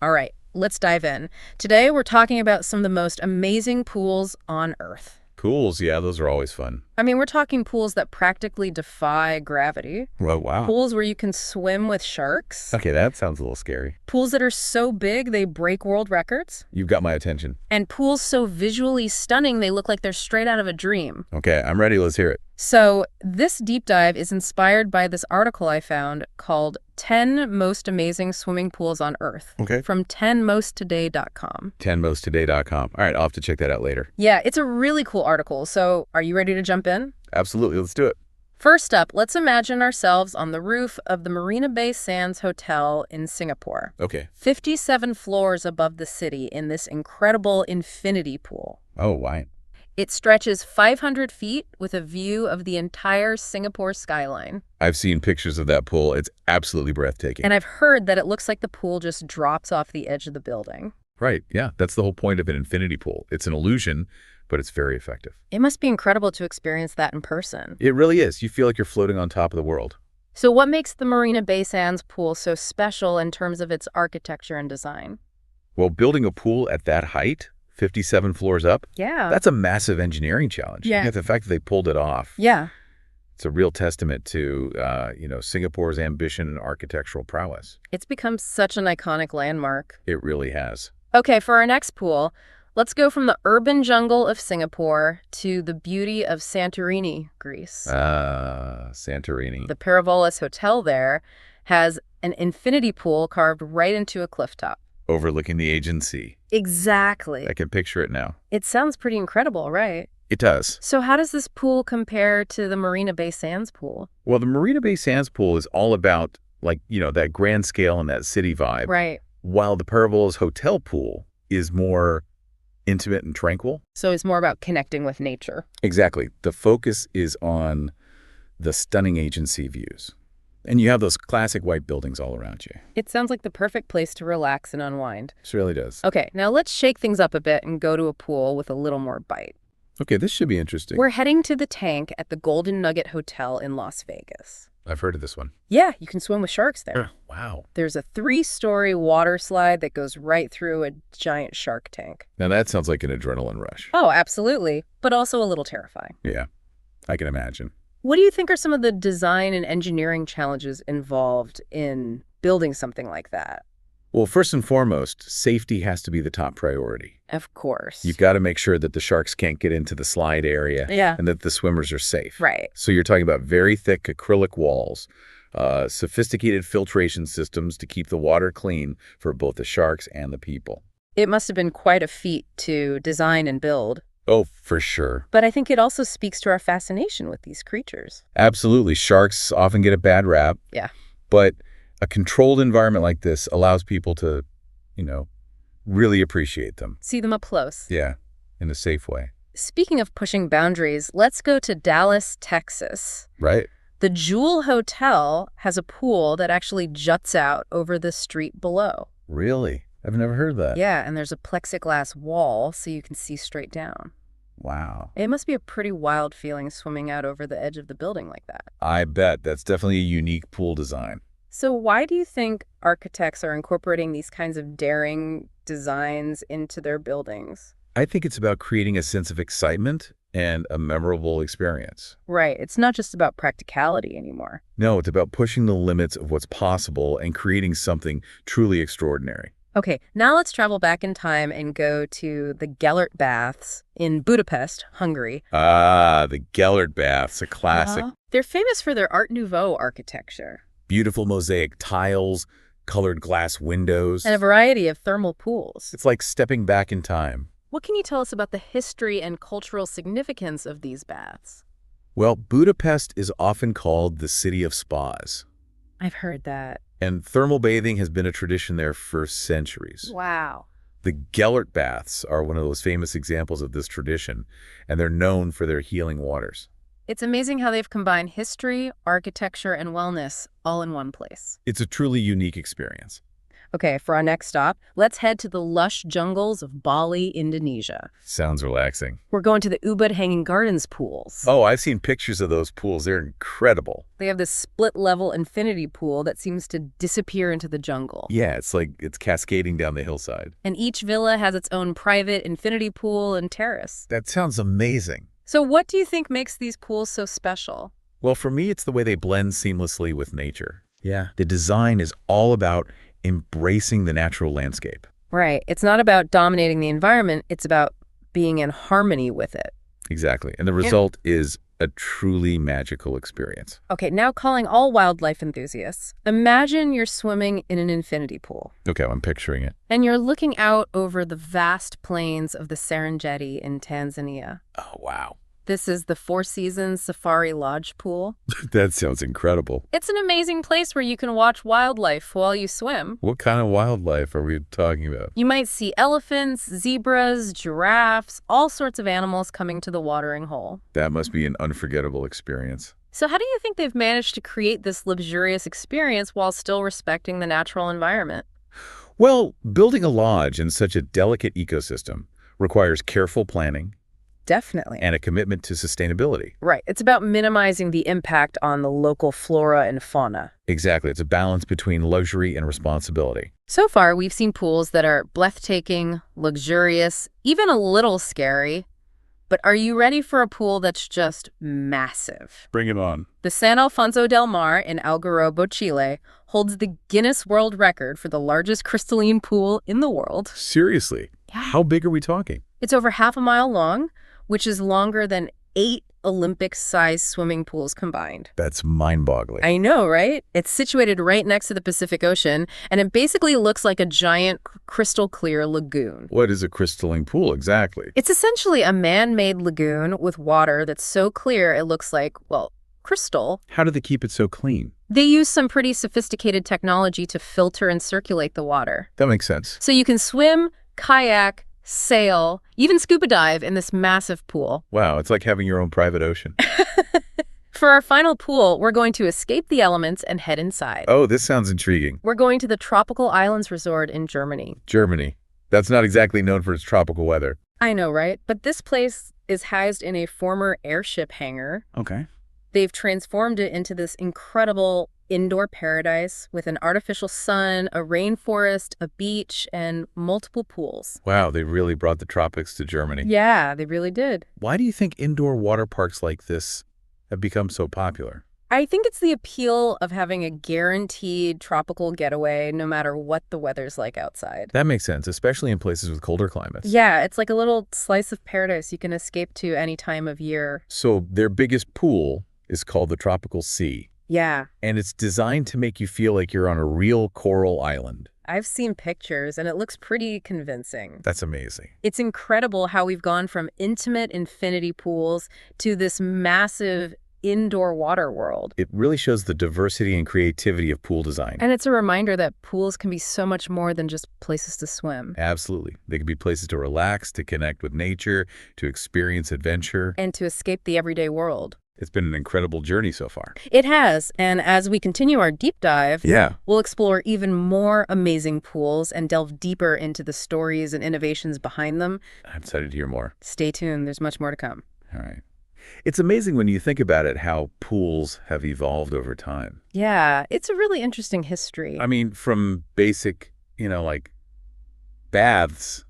All right, let's dive in. Today, we're talking about some of the most amazing pools on Earth. Pools, yeah, those are always fun. I mean, we're talking pools that practically defy gravity, Well, wow. pools where you can swim with sharks, Okay, that sounds a little scary. pools that are so big they break world records, You've got my attention. and pools so visually stunning they look like they're straight out of a dream. Okay, I'm ready. Let's hear it. So, this deep dive is inspired by this article I found called 10 Most Amazing Swimming Pools on Earth Okay. from 10mosttoday.com. 10mosttoday.com. All right, I'll have to check that out later. Yeah, it's a really cool article. So, are you ready to jump in? Absolutely, let's do it. First up, let's imagine ourselves on the roof of the Marina Bay Sands Hotel in Singapore. Okay. 57 floors above the city in this incredible infinity pool. Oh, why? It stretches 500 feet with a view of the entire Singapore skyline. I've seen pictures of that pool. It's absolutely breathtaking. And I've heard that it looks like the pool just drops off the edge of the building. Right, yeah, that's the whole point of an infinity pool. It's an illusion, but it's very effective. It must be incredible to experience that in person. It really is. You feel like you're floating on top of the world. So what makes the Marina Bay Sands pool so special in terms of its architecture and design? Well, building a pool at that height, 57 floors up, Yeah. that's a massive engineering challenge. Yeah. The fact that they pulled it off. Yeah. It's a real testament to, Singapore's ambition and architectural prowess. It's become such an iconic landmark. It really has. Okay, for our next pool, let's go from the urban jungle of Singapore to the beauty of Santorini, Greece. Santorini. The Paravolos Hotel there has an infinity pool carved right into a cliff top. Overlooking the Aegean Sea. Exactly. I can picture it now. It sounds pretty incredible, right? It does. So how does this pool compare to the Marina Bay Sands pool? Well, the Marina Bay Sands pool is all about, that grand scale and that city vibe. Right. While the Parabolas Hotel pool is more intimate and tranquil. So it's more about connecting with nature. Exactly. The focus is on the stunning Aegean Sea views. And you have those classic white buildings all around you. It sounds like the perfect place to relax and unwind. It really does. Okay, now let's shake things up a bit and go to a pool with a little more bite. Okay, this should be interesting. We're heading to the tank at the Golden Nugget Hotel in Las Vegas. I've heard of this one. Yeah, you can swim with sharks there. Wow. There's a 3-story water slide that goes right through a giant shark tank. Now that sounds like an adrenaline rush. Oh, absolutely, but also a little terrifying. Yeah, I can imagine. What do you think are some of the design and engineering challenges involved in building something like that? Well, first and foremost, safety has to be the top priority. Of course. You've got to make sure that the sharks can't get into the slide area Yeah. and that the swimmers are safe. Right. So you're talking about very thick acrylic walls, sophisticated filtration systems to keep the water clean for both the sharks and the people. It must have been quite a feat to design and build. Oh, for sure. But I think it also speaks to our fascination with these creatures. Absolutely. Sharks often get a bad rap. Yeah. But a controlled environment like this allows people to, really appreciate them. See them up close. Yeah, in a safe way. Speaking of pushing boundaries, let's go to Dallas, Texas. Right? The Jewel Hotel has a pool that actually juts out over the street below. Really? I've never heard that. Yeah, and there's a plexiglass wall so you can see straight down. Wow. It must be a pretty wild feeling swimming out over the edge of the building like that. I bet. That's definitely a unique pool design. So why do you think architects are incorporating these kinds of daring designs into their buildings? I think it's about creating a sense of excitement and a memorable experience. Right. It's not just about practicality anymore. No, it's about pushing the limits of what's possible and creating something truly extraordinary. Okay, now let's travel back in time and go to the Gellert Baths in Budapest, Hungary. The Gellert Baths, a classic. They're famous for their Art Nouveau architecture. Beautiful mosaic tiles, colored glass windows. And a variety of thermal pools. It's like stepping back in time. What can you tell us about the history and cultural significance of these baths? Well, Budapest is often called the city of spas. I've heard that. And thermal bathing has been a tradition there for centuries. Wow. The Gellert Baths are one of those famous examples of this tradition, and they're known for their healing waters. It's amazing how they've combined history, architecture, and wellness all in one place. It's a truly unique experience. Okay, for our next stop, let's head to the lush jungles of Bali, Indonesia. Sounds relaxing. We're going to the Ubud Hanging Gardens pools. Oh, I've seen pictures of those pools. They're incredible. They have this split-level infinity pool that seems to disappear into the jungle. Yeah, it's like it's cascading down the hillside. And each villa has its own private infinity pool and terrace. That sounds amazing. So what do you think makes these pools so special? Well, for me, it's the way they blend seamlessly with nature. Yeah. The design is all about embracing the natural landscape. Right. It's not about dominating the environment. It's about being in harmony with it. Exactly. And the result is a truly magical experience. Okay, now calling all wildlife enthusiasts. Imagine you're swimming in an infinity pool. Okay, I'm picturing it. And you're looking out over the vast plains of the Serengeti in Tanzania. Oh, wow. This is the Four Seasons Safari Lodge pool. That sounds incredible. It's an amazing place where you can watch wildlife while you swim. What kind of wildlife are we talking about? You might see elephants, zebras, giraffes, all sorts of animals coming to the watering hole. That must be an unforgettable experience. So how do you think they've managed to create this luxurious experience while still respecting the natural environment? Well, building a lodge in such a delicate ecosystem requires careful planning, Definitely. and a commitment to sustainability. Right. It's about minimizing the impact on the local flora and fauna. Exactly. It's a balance between luxury and responsibility. So far, we've seen pools that are breathtaking, luxurious, even a little scary. But are you ready for a pool that's just massive? Bring it on. The San Alfonso del Mar in Algarrobo, Chile, holds the Guinness World Record for the largest crystalline pool in the world. Seriously? Yeah. How big are we talking? It's over half a mile long, which is longer than 8 Olympic-sized swimming pools combined. That's mind-boggling. I know, right? It's situated right next to the Pacific Ocean, and it basically looks like a giant crystal-clear lagoon. What is a crystalline pool exactly? It's essentially a man-made lagoon with water that's so clear it looks like, well, crystal. How do they keep it so clean? They use some pretty sophisticated technology to filter and circulate the water. That makes sense. So you can swim, kayak, sail, even scuba dive in this massive pool. Wow, it's like having your own private ocean. For our final pool, we're going to escape the elements and head inside. Oh, this sounds intriguing. We're going to the Tropical Islands Resort in Germany. Germany. That's not exactly known for its tropical weather. I know, right? But this place is housed in a former airship hangar. Okay. They've transformed it into this incredible indoor paradise with an artificial sun, a rainforest, a beach, and multiple pools. Wow, they really brought the tropics to Germany. Yeah, they really did. Why do you think indoor water parks like this have become so popular? I think it's the appeal of having a guaranteed tropical getaway no matter what the weather's like outside. That makes sense, especially in places with colder climates. Yeah, it's like a little slice of paradise you can escape to any time of year. So their biggest pool is called the Tropical Sea, Yeah, and it's designed to make you feel like you're on a real coral island. I've seen pictures and it looks pretty convincing. That's amazing. It's incredible how we've gone from intimate infinity pools to this massive indoor water world. It really shows the diversity and creativity of pool design. And it's a reminder that pools can be so much more than just places to swim. Absolutely. They can be places to relax, to connect with nature, to experience adventure. And to escape the everyday world. It's been an incredible journey so far. It has, and as we continue our deep dive, Yeah. we'll explore even more amazing pools and delve deeper into the stories and innovations behind them. I'm excited to hear more. Stay tuned, there's much more to come. All right. It's amazing when you think about it how pools have evolved over time. Yeah, it's a really interesting history. I mean, from basic, like baths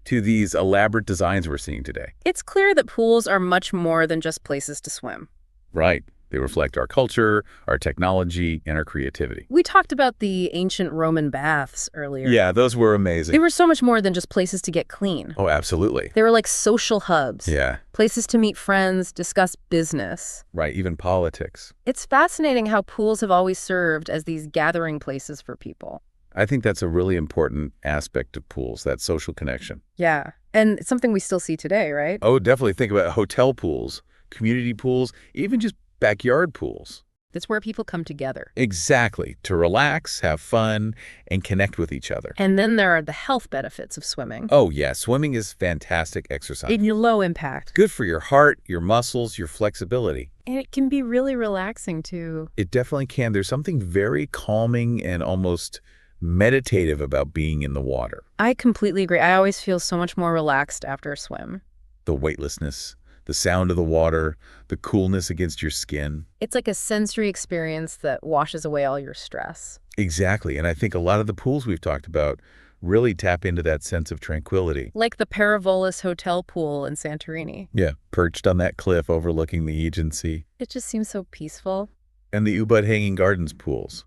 to these elaborate designs we're seeing today. It's clear that pools are much more than just places to swim. Right. They reflect our culture, our technology, and our creativity. We talked about the ancient Roman baths earlier. Yeah, those were amazing. They were so much more than just places to get clean. Oh, absolutely. They were like social hubs. Yeah, Places to meet friends, discuss business. right. Even politics. It's fascinating how pools have always served as these gathering places for people. I think that's a really important aspect of pools, that social connection. Yeah, and it's something we still see today, right? Oh, definitely think about hotel pools, community pools, even just backyard pools. That's where people come together. Exactly. To relax, have fun, and connect with each other. And then there are the health benefits of swimming. Oh, yeah. Swimming is fantastic exercise. In low impact. Good for your heart, your muscles, your flexibility. And it can be really relaxing, too. It definitely can. There's something very calming and almost meditative about being in the water. I completely agree. I always feel so much more relaxed after a swim. The weightlessness, the sound of the water, the coolness against your skin. It's like a sensory experience that washes away all your stress. Exactly. And I think a lot of the pools we've talked about really tap into that sense of tranquility. Like the Paravolis Hotel pool in Santorini. Yeah, perched on that cliff overlooking the Aegean Sea. It just seems so peaceful. And the Ubud Hanging Gardens pools,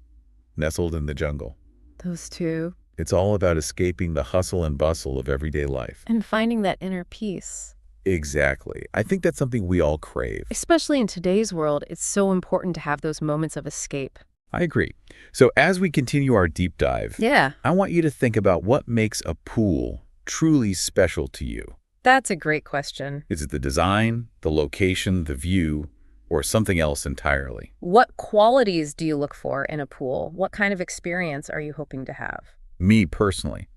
nestled in the jungle. Those two. It's all about escaping the hustle and bustle of everyday life. And finding that inner peace. Exactly. I think that's something we all crave. Especially in today's world, it's so important to have those moments of escape. I agree. So as we continue our deep dive, Yeah, I want you to think about what makes a pool truly special to you. that's a great question. Is it the design, the location, the view, or something else entirely? What qualities do you look for in a pool? What kind of experience are you hoping to have? Me personally,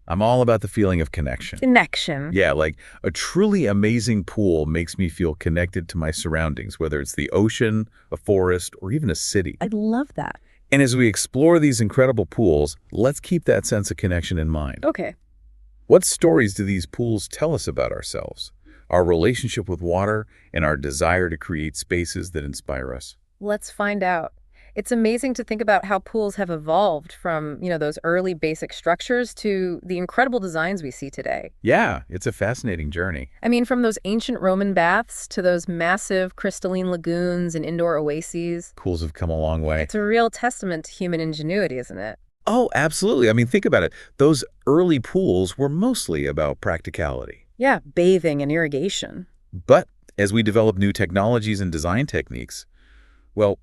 I'm all about the feeling of connection. Connection. Yeah, like a truly amazing pool makes me feel connected to my surroundings, whether it's the ocean, a forest, or even a city. I love that. And as we explore these incredible pools, let's keep that sense of connection in mind. Okay. What stories do these pools tell us about ourselves, our relationship with water, and our desire to create spaces that inspire us? Let's find out. It's amazing to think about how pools have evolved from, those early basic structures to the incredible designs we see today. Yeah, it's a fascinating journey. I mean, from those ancient Roman baths to those massive crystalline lagoons and indoor oases. Pools have come a long way. It's a real testament to human ingenuity, isn't it? Oh, absolutely. I mean, think about it. Those early pools were mostly about practicality. Yeah, bathing and irrigation. But as we develop new technologies and design techniques, well,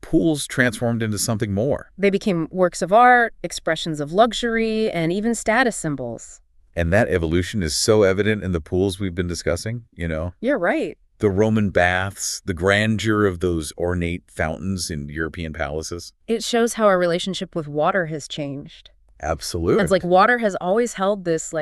pools transformed into something more. They became works of art, expressions of luxury, and even status symbols. And that evolution is so evident in the pools we've been discussing, You're right. The Roman baths, the grandeur of those ornate fountains in European palaces. It shows how our relationship with water has changed. Absolutely. It's like water has always held this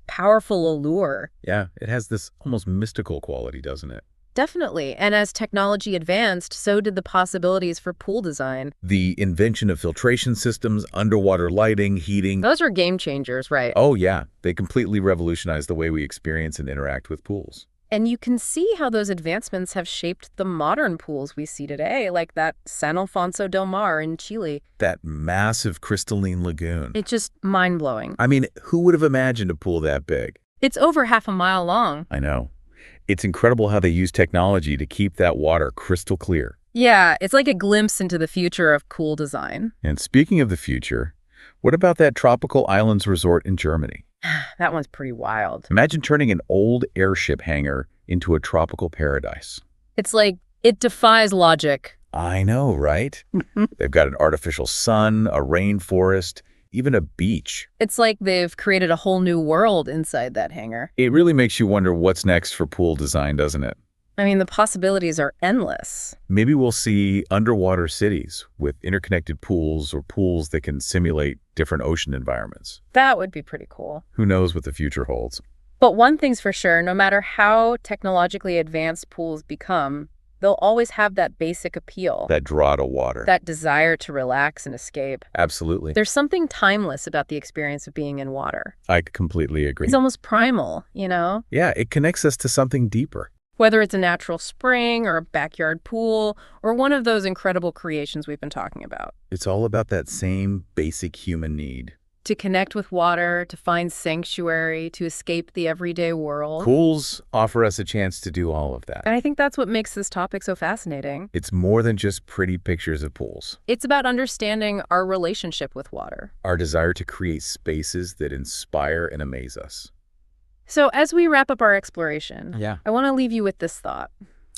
powerful allure. Yeah, it has this almost mystical quality, doesn't it? Definitely. And as technology advanced, so did the possibilities for pool design. The invention of filtration systems, underwater lighting, heating. Those are game changers, right? Oh, yeah. They completely revolutionized the way we experience and interact with pools. And you can see how those advancements have shaped the modern pools we see today, like that San Alfonso del Mar in Chile. That massive crystalline lagoon. It's just mind-blowing. I mean, who would have imagined a pool that big? It's over half a mile long. I know. It's incredible how they use technology to keep that water crystal clear. Yeah, it's like a glimpse into the future of pool design. And speaking of the future, what about that tropical islands resort in Germany? That one's pretty wild. Imagine turning an old airship hangar into a tropical paradise. It's like it defies logic. I know, right? They've got an artificial sun, a rainforest, even a beach. It's like they've created a whole new world inside that hangar. It really makes you wonder what's next for pool design, doesn't it? I mean, the possibilities are endless. Maybe we'll see underwater cities with interconnected pools or pools that can simulate different ocean environments. That would be pretty cool. Who knows what the future holds? But one thing's for sure, no matter how technologically advanced pools become, they'll always have that basic appeal. That draw to water. That desire to relax and escape. Absolutely. There's something timeless about the experience of being in water. I completely agree. It's almost primal, Yeah, it connects us to something deeper. Whether it's a natural spring or a backyard pool or one of those incredible creations we've been talking about. It's all about that same basic human need. To connect with water, to find sanctuary, to escape the everyday world. Pools offer us a chance to do all of that. And I think that's what makes this topic so fascinating. It's more than just pretty pictures of pools. It's about understanding our relationship with water. Our desire to create spaces that inspire and amaze us. So as we wrap up our exploration, Yeah. I want to leave you with this thought.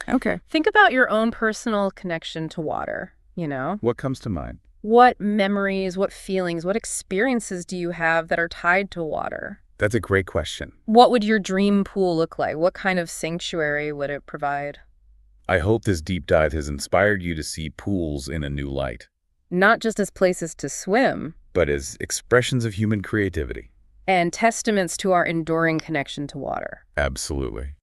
Okay. Think about your own personal connection to water, What comes to mind? What memories, what feelings, what experiences do you have that are tied to water? That's a great question. What would your dream pool look like? What kind of sanctuary would it provide? I hope this deep dive has inspired you to see pools in a new light, Not just as places to swim, but as expressions of human creativity. and testaments to our enduring connection to water. Absolutely.